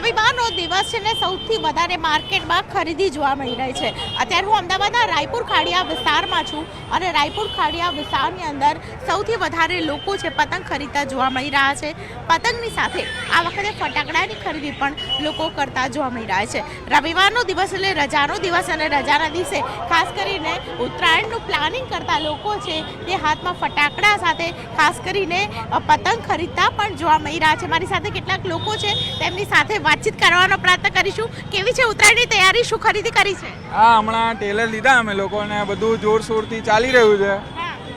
રવિવારનો દિવસ છે ને સૌથી વધારે માર્કેટમાં ખરીદી જોવા મળી રહી છે. અત્યારે હું અમદાવાદના રાયપુર ખાડિયા વિસ્તારમાં છું અને રાયપુર ખાડિયા વિસ્તારની અંદર સૌથી વધારે લોકો છે પતંગ ખરીદતા જોવા મળી રહ્યા છે. પતંગની સાથે આ વખતે ફટાકડાની ખરીદી પણ લોકો કરતા જોવા મળી રહ્યા છે. રવિવારનો દિવસ એટલે રજાનો દિવસ અને રજાના દિવસે ખાસ કરીને ઉત્તરાયણનું પ્લાનિંગ કરતા લોકો છે તે હાથમાં ફટાકડા સાથે ખાસ કરીને પતંગ ખરીદતા પણ જોવા મળી રહ્યા છે. મારી સાથે કેટલાક લોકો છે તેમની સાથે વાતચીત કરવાનો પ્રયત્ન કરીશું. કેવી છે ઉત્તરાયણની તૈયારી, શું ખરીદી કરી છે? હા, હમણાં ટેલર લીધા અમે લોકોને, બધું જોરશોરથી ચાલી રહ્યું છે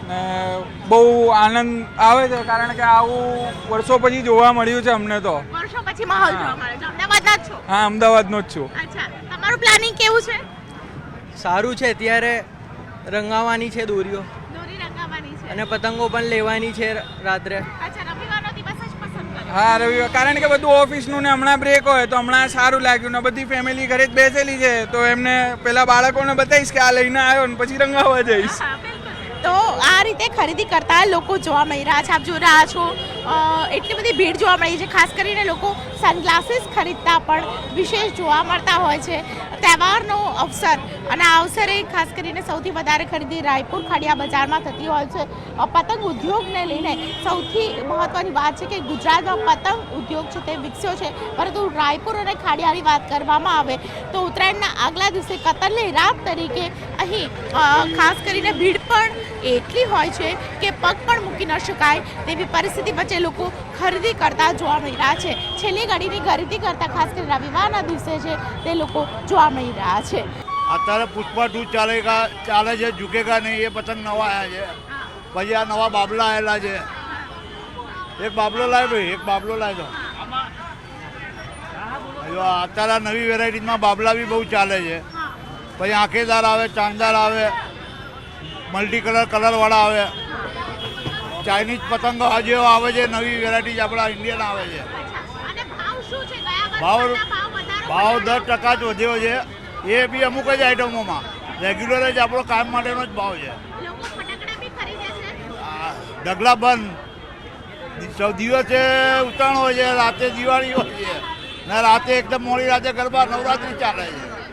ને બહુ આનંદ આવે છે કારણ કે આવું વર્ષો પછી જોવા મળ્યું છે અમને. તો વર્ષો પછી માહોલ જોવા મળે છે. અમદાવાદના જ છો? હા, અમદાવાદનો જ છું. અચ્છા, તમારું પ્લાનિંગ કેવું છે? સારું છે. અત્યારે રંગાવાની છે દોરીઓ દોરી રંગાવવાની છે અને પતંગો પણ લેવાની છે રાત્રે. અચ્છા, રવિવારનો દિવસ જ પસંદ કર્યો? હા, રવિવાર કારણ કે બધું ઓફિસનું ને હમણાં બ્રેક હોય તો હમણાં સારું લાગ્યું ને બધી ફેમિલી ઘરે જ બેસેલી છે તો એમને પેલા બાળકોને બતાવીશ કે આ લઈને આવ્યો ને પછી રંગાવવા જઈશ. હા, બિલકુલ. તો આ રીતે ખરીદી કરતા લોકો જોવા મળી રહ્યા છે. આપ જોઈ રહ્યા છો એટલી બધી ભીડ જોવા મળી છે. ખાસ કરીને લોકો સનગ્લાસીસ ખરીદતા પણ વિશેષ જોવા મળતા હોય છે. તહેવારનો અવસર અને આ અવસરે ખાસ કરીને સૌથી વધારે ખરીદી રાયપુર ખાડિયા બજારમાં થતી હોય છે. પતંગ ઉદ્યોગને લઈને સૌથી મહત્ત્વની વાત છે કે ગુજરાતમાં પતંગ ઉદ્યોગ છે તે વિકસ્યો છે, પરંતુ રાયપુર અને ખાડિયાની વાત કરવામાં આવે તો ઉત્તરાયણના આગલા દિવસે કતલની રાત તરીકે અહીં ખાસ કરીને ભીડ પણ એટલી હોય છે કે પગ પણ મૂકી ન શકાય તેવી પરિસ્થિતિ વચ્ચે લોકો ખરીદી કરતા જોવા મળી રહ્યા છે. છેલ્લી ઘડીની ખરીદી કરતા ખાસ કરીને રવિવારના દિવસે છે તે લોકો જોવા મળી રહ્યા છે. અત્યારે પુષ્પા 2 ચાલે છે, ઝૂકેગા નહીં, એ પતંગ નવા આવ્યા છે. પછી આ નવા બાબલા આવેલા છે. એક બાબલો લાવ્યો ભાઈ, એક બાબલો લાવ્યો. અત્યારે નવી વેરાયટીમાં બાબલા બી બહુ ચાલે છે. પછી આંખેદાર આવે, ચાંદાર આવે, મલ્ટી કલરવાળા આવે, ચાઇનીઝ પતંગો આજે આવે છે, નવી વેરાયટી આપણા ઇન્ડિયન આવે છે. ભાવ 10% જ વધ્યો છે. એ બી અમુક જ આઈટમોમાં, રેગ્યુલર જ આપણો કાયમ માટેનો જ ભાવ છે. ઢગલા બંધ. દિવસે ઉત્તરાયણ હોય છે, રાતે દિવાળી હોય છે ને રાતે એકદમ મોડી રાતે ગરબા નવરાત્રી ચાલે છે.